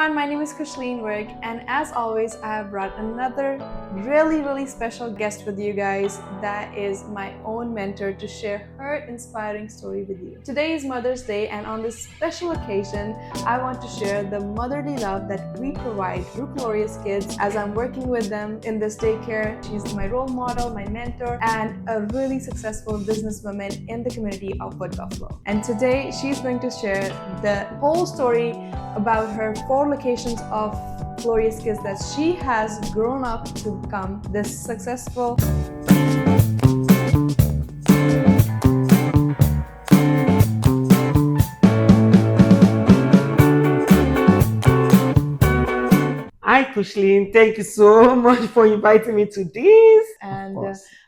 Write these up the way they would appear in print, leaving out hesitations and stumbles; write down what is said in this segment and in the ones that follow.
everyone, my name is Kushleen Wick, and as always, I have brought another really special guest with you guys. That is my own mentor to share her inspiring story with you. Today is Mother's Day, and on this special occasion, I want to share the motherly love that we provide through Glorious Kids as I'm working with them in this daycare. She's my role model, my mentor, and a really successful businesswoman in the community of Wood Buffalo. And today, she's going to share the whole story about her 4 locations of Glorious Kids that she has grown up to become this successful. Hi, Kushleen. Thank you so much for inviting me to this. And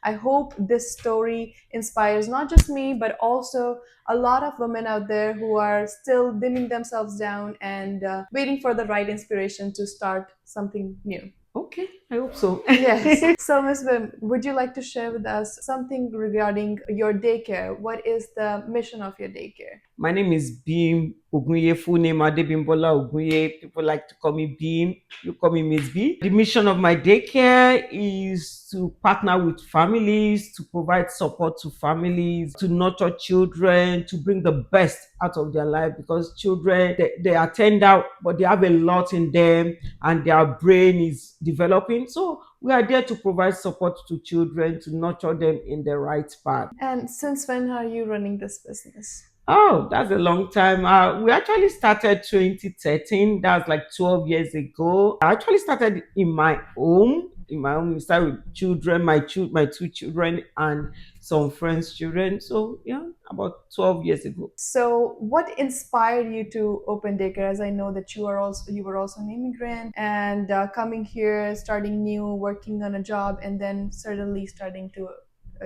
I hope this story inspires not just me, but also a lot of women out there who are still dimming themselves down and waiting for the right inspiration to start something new. Okay, I hope so. Yes. So, Ms. Bim, would you like to share with us something regarding your daycare? What is the mission of your daycare? My name is Bim Ogunye, full name AdeBimbola Ogunye. People like to call me Bim. You call me Miss B. The mission of my daycare is to partner with families, to provide support to families, to nurture children, to bring the best out of their life, because children, they are tender, but they have a lot in them and their brain is developing. So we are there to provide support to children, to nurture them in the right path. And since when are you running this business? Oh, that's a long time. We actually started 2013. That's like 12 years ago. I actually started in my home. In my home, we started with children, my 2 children, and some friends' children. So yeah, about 12 years ago. So, what inspired you to open daycare? As I know that you were also an immigrant, and coming here, starting new, working on a job, and then suddenly starting to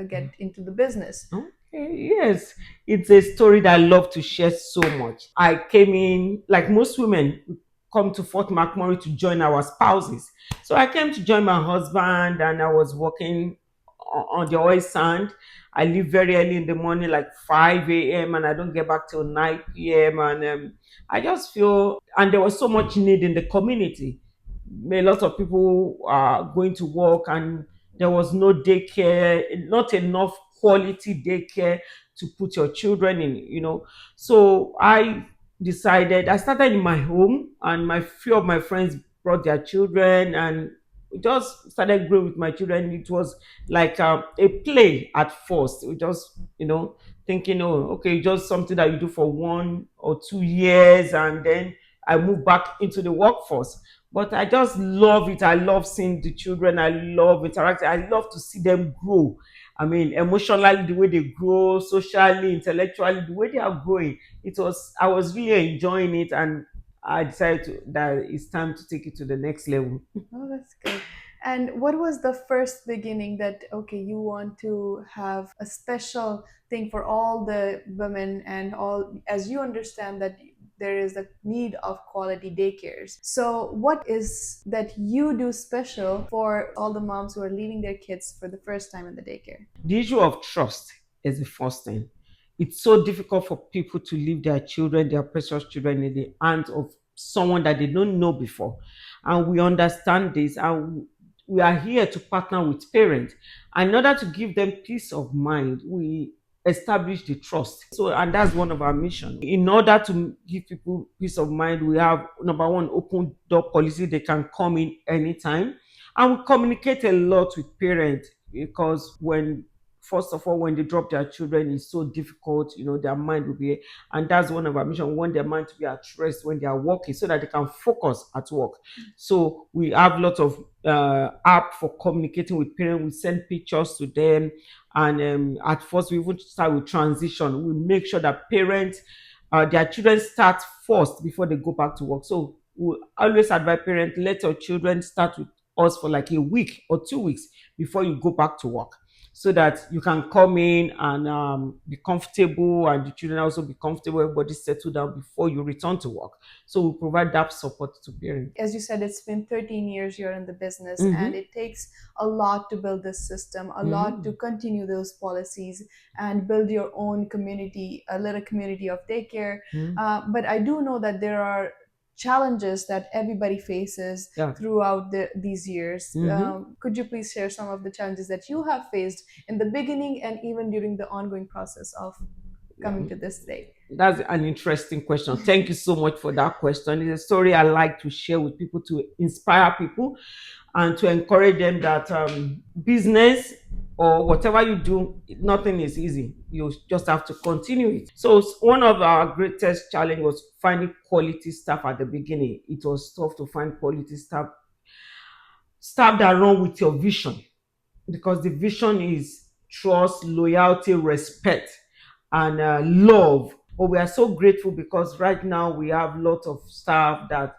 get into the business. Yes, it's a story that I love to share so much. I came in, like most women, we come to Fort McMurray to join our spouses. So I came to join my husband, and I was working on the oil sand. I leave very early in the morning, like 5 a.m., and I don't get back till 9 p.m. And I just feel, and there was so much need in the community. A lot of people are going to work, and there was no daycare, not enough quality daycare to put your children in. So I started in my home, and my few of my friends brought their children, and we just started growing with my children. It was like a play at first. We just, thinking, oh, okay, just something that you do for 1 or 2 years, and then I move back into the workforce. But I just love it. I love seeing the children. I love interacting. I love to see them grow. I mean, emotionally, the way they grow, socially, intellectually, the way they are growing. I was really enjoying it, and I decided that it's time to take it to the next level. Oh, that's good. And what was the first beginning that, okay, you want to have a special thing for all the women and all, as you understand that there is a need of quality daycares. So, what is that you do special for all the moms who are leaving their kids for the first time in the daycare? The issue of trust is the first thing. It's so difficult for people to leave their children, their precious children, in the hands of someone that they don't know before. And we understand this, and we are here to partner with parents. In order to give them peace of mind, we establish the trust. So, and that's one of our mission. In order to give people peace of mind, we have, number one, open door policy. They can come in anytime. And we communicate a lot with parents, because first of all, when they drop their children, it's so difficult. Their mind will be, and that's one of our mission. We want their mind to be at rest when they are working, so that they can focus at work. So we have lots of app for communicating with parents. We send pictures to them, and at first we even start with transition. We make sure that parents, their children start first before they go back to work. So we always advise parents, let your children start with us for like a week or 2 weeks before you go back to work, so that you can come in and be comfortable, and the children also be comfortable, everybody settle down before you return to work. So we provide that support to parents. As you said, it's been 13 years you're in the business, and Mm-hmm. it takes a lot to build this system, a lot to continue those policies and build your own community, a little community of daycare. Mm-hmm. But I do know that there are challenges that everybody faces Yeah. throughout these years. Hmm. Could you please share some of the challenges that you have faced in the beginning and even during the ongoing process of Yeah. coming to this day? That's an interesting question. Thank you so much for that question. It's a story I like to share with people to inspire people and to encourage them that business or whatever you do, nothing is easy. You just have to continue it. So one of our greatest challenge was finding quality staff at the beginning. It was tough to find quality staff that run with your vision, because the vision is trust, loyalty, respect, and love. But we are so grateful because right now we have lots of staff that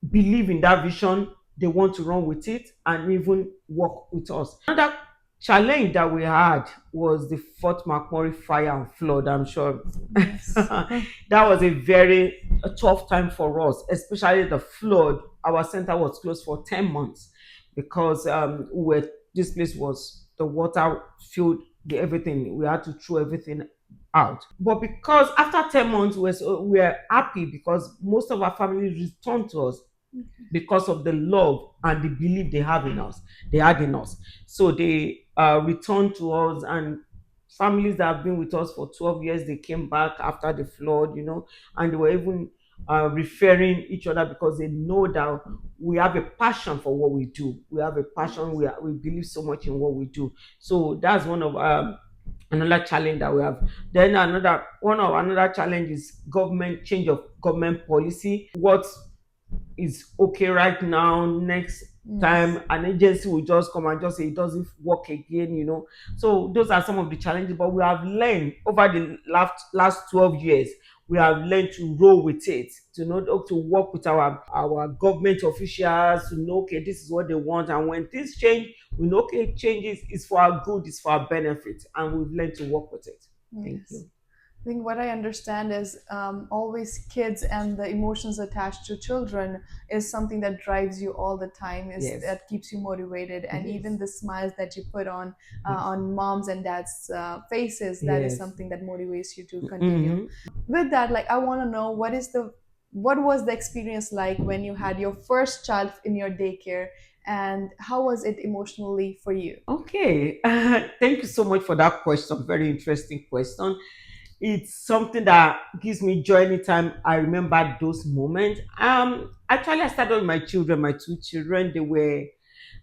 believe in that vision, they want to run with it and even work with us. Another challenge that we had was the Fort McMurray fire and flood. I'm sure Yes. that was a very tough time for us, especially the flood. Our center was closed for 10 months because this place was the water filled everything. We had to throw everything out. But because after 10 months, we were happy because most of our family returned to us because of the love and the belief they had in us. So they returned to us, and families that have been with us for 12 years, they came back after the flood, and they were even referring each other because they know that we have a passion for what we do. We have a passion. We believe so much in what we do. So that's one of another challenge that we have. Then another challenge is government change of government policy. What is okay right now, next Yes. time an agency will just come and just say it doesn't work again. So those are some of the challenges, but we have learned over the last 12 years. We have learned to roll with it, to know to work with our government officials, to know, okay, this is what they want, and when things change, we know, okay, changes is for our good, is for our benefit, and we've learned to work with it. Thank Yes. you. I think what I understand is always kids and the emotions attached to children is something that drives you all the time, is Yes. that keeps you motivated, and even Yes. the smiles that you put Yes. on moms and dads faces, that is Yes. something that motivates you to continue. Hmm. With that, like, I want to know, what was the experience like when you had your first child in your daycare, and how was it emotionally for you? Okay, thank you so much for that question. Very interesting question. It's something that gives me joy anytime I remember those moments. Actually, I started with my children, my two children.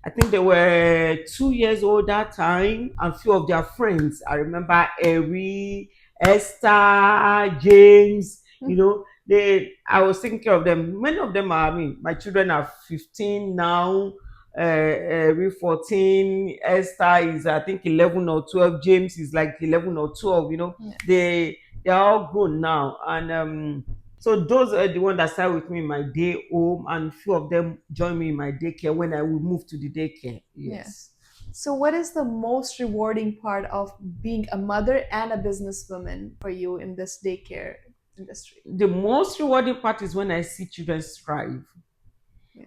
I think they were 2 years old that time, and few of their friends. I remember Eri, Esther, James. I was taking care of them. Many of them are, I mean, my children are 15 now. Eri 14, Esther is, I think, 11 or 12. James is like 11 or 12. Yes. They are all grown now, and so those are the ones that start with me in my day home, and few of them join me in my daycare when I will move to the daycare. Yes. Yes. So, what is the most rewarding part of being a mother and a businesswoman for you in this daycare industry? The most rewarding part is when I see children strive,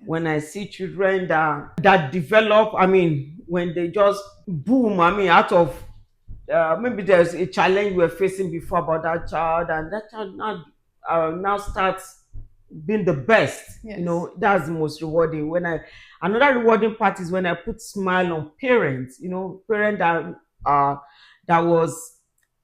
when Yes. I see children that develop. I mean, when they just boom. I mean, out of maybe there's a challenge we're facing before about that child, and that child now starts being the best. Yes. That's the most rewarding. Another rewarding part is when I put smile on parents. Parent uh that was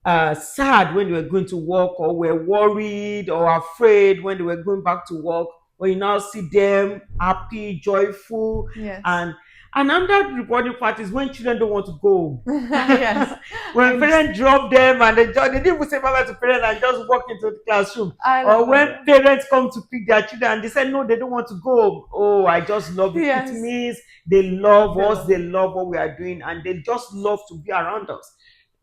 sad when they were going to work, or were worried or afraid when they were going back to work, when you now see them happy, joyful. Yes. And another rewarding part is when children don't want to go Yes. home. I When parents understand. drop them and they didn't even say bye bye to parents and just walk into the classroom. I Or love when that. parents come to pick their children and they say no, they don't want to go home. Oh, I just love it. It Yes. means they love They us, love they it. love what we are doing, and they just love to be around us.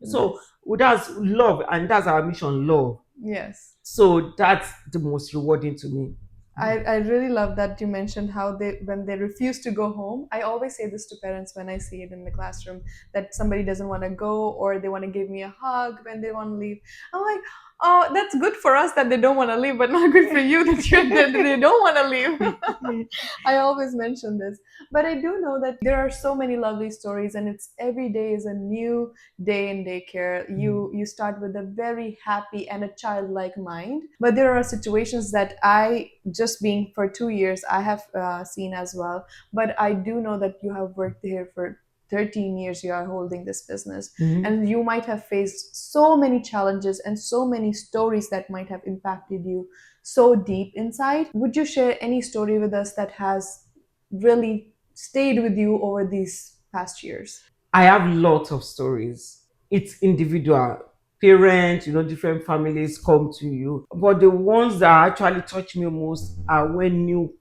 So Yes. that's love, and that's our mission, love. Yes. So that's the most rewarding to me. I really love that you mentioned how when they refuse to go home. I always say this to parents when I see it in the classroom, that somebody doesn't want to go or they want to give me a hug when they want to leave. I'm like, Oh, that's good for us that they don't want to leave, but not good for you that that they don't want to leave. I always mention this, but I do know that there are so many lovely stories, and it's every day is a new day in daycare. You start with a very happy and a childlike mind, but there are situations that I, just being for 2 years, I have seen as well. But I do know that you have worked here for 13 years. You are holding this business, Mhm. and you might have faced so many challenges and so many stories that might have impacted you so deep inside. Would you share any story with us that has really stayed with you over these past years? I have lots of stories. It's individual. Parents, different families come to you. But the ones that actually touch me most are when new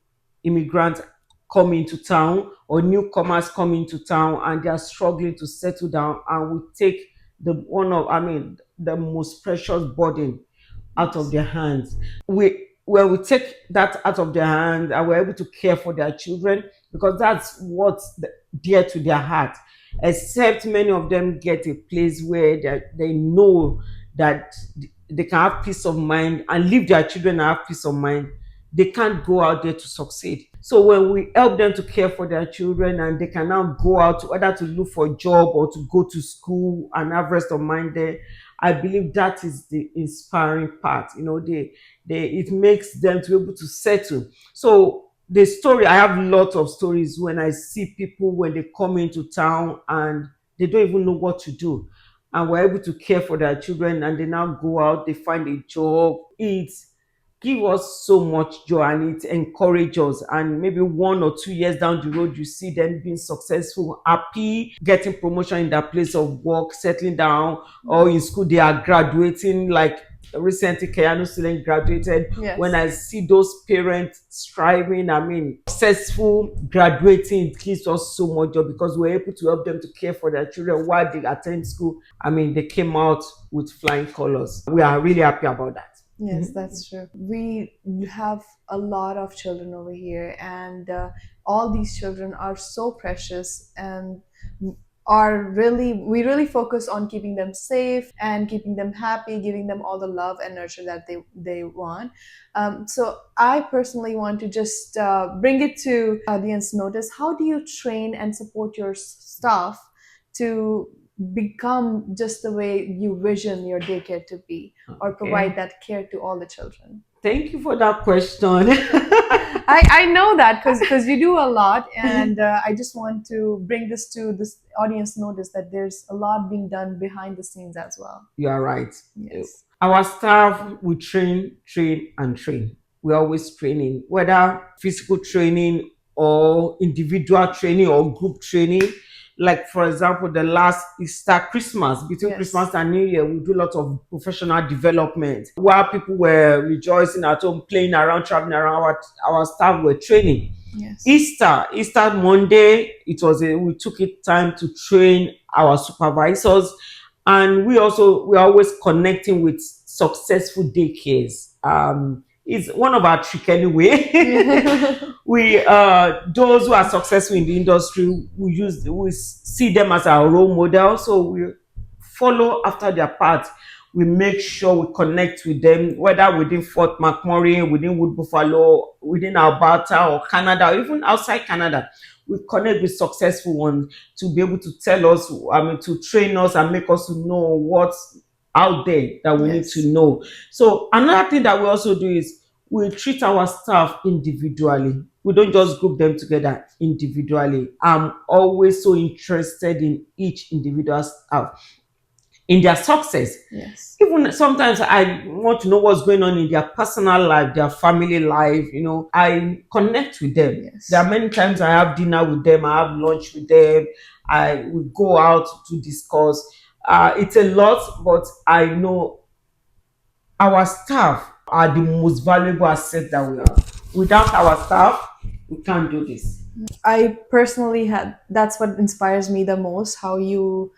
immigrants come into town or newcomers come into town and they are struggling to settle down, and we take the most precious burden out of Yes. their hands. When we take that out of their hands and we're able to care for their children, because that's what's dear to their heart. Except many of them get a place where they know that they can have peace of mind and leave their children and have peace of mind. They can't go out there to succeed. So when we help them to care for their children and they can now go out to either to look for a job or to go to school and have rest of mind there, I believe that is the inspiring part. It makes them to be able to settle. So the story, I have lots of stories when I see people when they come into town and they don't even know what to do. And we're able to care for their children and they now go out, they find a job. It's give us so much joy and it encourages us, and maybe 1 or 2 years down the road you see them being successful, happy, getting promotion in their place of work, settling down, or in school they are graduating. Like recently Kayano student graduated. When Yes. I see those parents striving, successful, graduating, it gives us so much joy because we're able to help them to care for their children while they attend school. They came out with flying colors. We are really happy about that. Yes, Mhm. that's true. We have a lot of children over here, and all these children are so precious and we really focus on keeping them safe and keeping them happy, giving them all the love and nurture that they want. So I personally want to just bring it to audience notice. How do you train and support your staff to become just the way you vision your daycare to be, or provide Okay. that care to all the children? Thank you for that question. I know that because you do a lot, and I just want to bring this to this audience notice that there's a lot being done behind the scenes as well. You are right. Yes. Our staff, we train, train, and train. We're always training, whether physical training or individual training or group training. Like, for example, the last Easter, Christmas, between Yes. Christmas and New Year, we do a lot of professional development. While people were rejoicing at home, playing around, traveling around, our staff were training. Yes. Easter Monday, we took it time to train our supervisors, and we're always connecting with successful daycares. It's one of our trick anyway. We Those who are successful in the industry, we see them as our role model, so we follow after their path. We make sure we connect with them, whether within Fort McMurray, within Wood Buffalo, within Alberta or Canada, or even outside Canada. We connect with successful ones to be able to tell us, to train us and make us to know what's out there that we need to Yes. know. So another thing that we also do is we treat our staff individually. We don't just group them together individually. I'm always so interested in each individual staff, in their success. Yes. Even sometimes I want to know what's going on in their personal life, their family life. I connect with them. Yes. There are many times I have dinner with them, I have lunch with them, I will go out to discuss. It's a lot, but I know our staff are the most valuable asset that we have. Without our staff, we can't do this. I personally had that's what inspires me the most, how you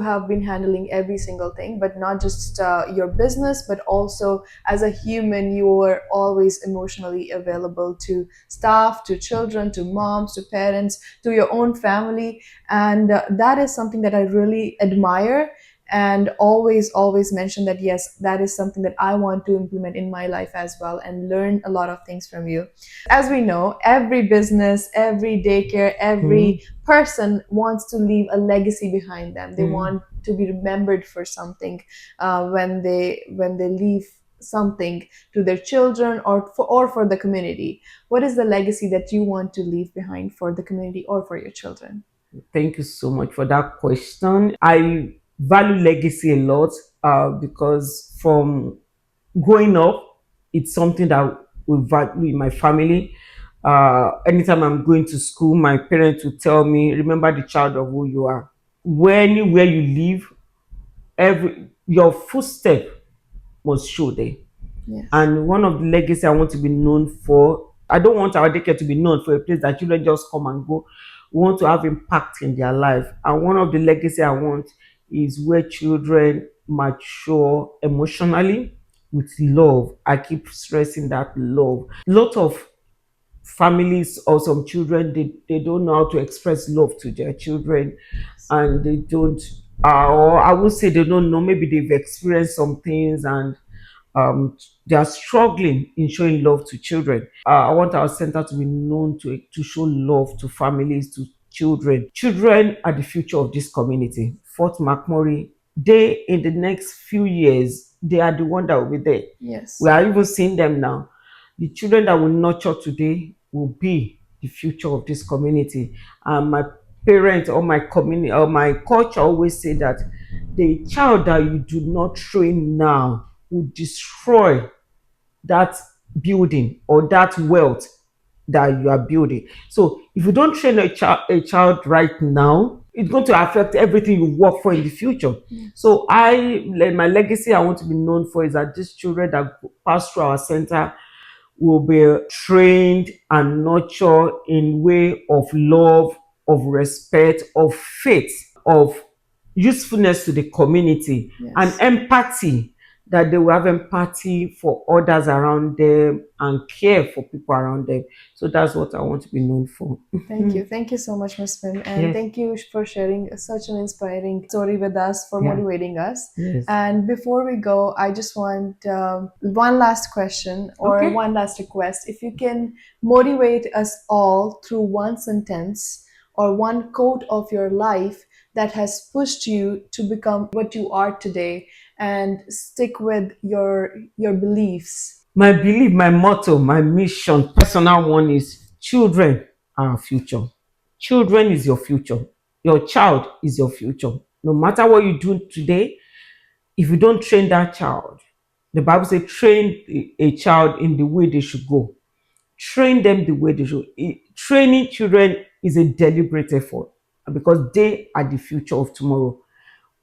have been handling every single thing, but not just your business, but also as a human. You are always emotionally available to staff, to children, to moms, to parents, to your own family, and that is something that I really admire. and always mention that yes, that is something that I want to implement in my life as well, and learn a lot of things from you. As we know, every business, every daycare, every person wants to leave a legacy behind them. They want to be remembered for something when they leave something to their children or for the community. What is the legacy that you want to leave behind for the community or for your children? Thank you so much for that question. I value legacy a lot because from growing up, it's something that we value in my family. Anytime I'm going to school, my parents will tell me, remember the child of who you are. Anywhere you live, every your footstep must show there. Yes. And one of the legacy I want to be known for, I don't want our daycare to be known for a place that children just come and go. We want to have impact in their life. And one of the legacy I want is where children mature emotionally with love. I keep stressing that love. A lot of families or some children, they don't know how to express love to their children, and they don't or I would say they don't know, maybe they've experienced some things, and they are struggling in showing love to children. I want our center to be known to show love to families, to children. Children are the future of this community. Fort McMurray, they in the next few years, they are the one that will be there. Yes. We are even seeing them now. The children that we nurture today will be the future of this community. And my parents or my community or my culture always say that the child that you do not train now will destroy that building or that wealth that you are building. So if you don't train a child right now, it's going to affect everything you work for in the future. So my legacy I want to be known for is that these children that pass through our center will be trained and nurtured in way of love, of respect, of faith, of usefulness to the community, and Yes. empathy, that they will have empathy for others around them and care for people around them. So that's what I want to be known for. Thank you. Thank you so much, Ms. Bim. And Yes. thank you for sharing such an inspiring story with us, for Yeah. motivating us. Yes. And before we go, I just want one last question or Okay. one last request. If you can motivate us all through one sentence or one quote of your life that has pushed you to become what you are today and stick with your beliefs. My belief, my motto, my mission, personal one is children are our future. Children is your future. Your child is your future. No matter what you do today, if you don't train that child, the Bible says, train a child in the way they should go. Train them the way they should. Training children is a deliberate effort because they are the future of tomorrow.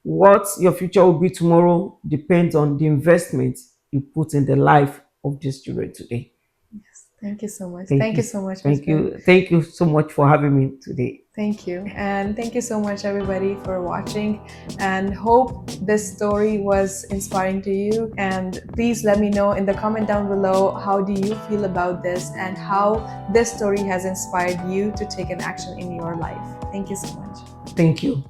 What your future will be tomorrow depends on the investment you put in the life of these children today. Yes. Thank you so much. Thank Thank you. you so much, Ms. Thank Bim. you. Thank you so much for having me today. Thank you. And thank you so much, everybody, for watching. And hope this story was inspiring to you. And please let me know in the comment down below, how do you feel about this and how this story has inspired you to take an action in your life. Thank you so much. Thank you.